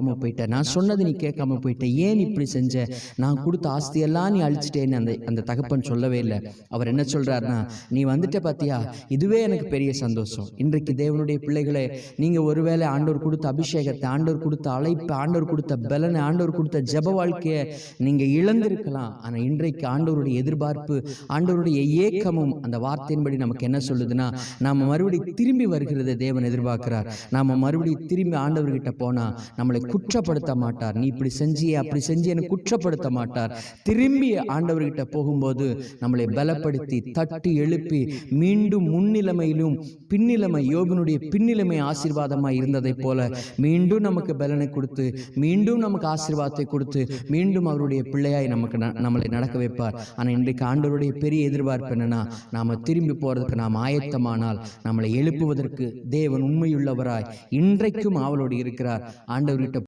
போயிட்ட, நான் சொன்னது நீ கேட்காம போயிட்ட, ஏன் இப்படி செஞ்ச, நான் கொடுத்த ஆஸ்தியெல்லாம் நீ அழிச்சிட்டேன்னு அந்த தகப்பன் சொல்லவே இல்லை. அவர் என்ன சொல்றாருன்னா, நீ வந்துட்ட பாத்தியா, இதுவே எனக்கு பெரிய சந்தோஷம். இன்றைக்கு தேவனுடைய பிள்ளைகளே, நீங்க ஒருவேளை ஆண்டவர் கொடுத்த அபிஷேகத்தை, ஆண்டவர் கொடுத்த அழைப்பு, ஆண்டவர் கொடுத்த பலனை, ஆண்டவர் கொடுத்த ஜெப வாழ்க்கையை நீங்க இழந்திருக்கலாம். ஆனா இன்றைக்கு ஆண்டவருடைய எதிர்பார்ப்பு, ஆண்டவருடைய ஏக்கமும் அந்த வார்த்தையின்படி நமக்கு என்ன சொல்லுதுன்னா, நாம மறுபடியும் திரும்பி வருகிறத தேவன் எதிர்பார்க்கிறார். நாம மறுபடியும் திரும்பி ஆண்டவர்கிட்ட போனா நம்மளை குற்றப்படுத்த மாட்டார். நீ இப்படி செஞ்சியே அப்படி செஞ்சியன்னு குற்றப்படுத்த மாட்டார். திரும்பி ஆண்டவர்கிட்ட போகும்போது நம்மளை பலப்படுத்தி தட்டி எழுப்பி மீண்டும் முன்னிலைமையிலும் பின்னிலைமை, யோபினுடைய பின்னிலைமை ஆசீர்வாதமாய் இருந்ததை போல மீண்டும் நமக்கு பலனை கொடுத்து, மீண்டும் நமக்கு ஆசீர்வாதத்தை கொடுத்து, மீண்டும் அவருடைய பிள்ளையாய் நம்மளை நடக்க வைப்பார். ஆனால் இன்றைக்கு ஆண்டவருடைய பெரிய எதிர்பார்ப்பு என்னன்னா, நாம திரும்பி போறதுக்கு நாம் ஆயத்தமானால் நம்மளை எழுப்புவதற்கு தேவன் உண்மையுள்ளவராய் இன்றைக்கும் ஆவலோடு இருக்கிறார். ஆண்டவர்கிட்ட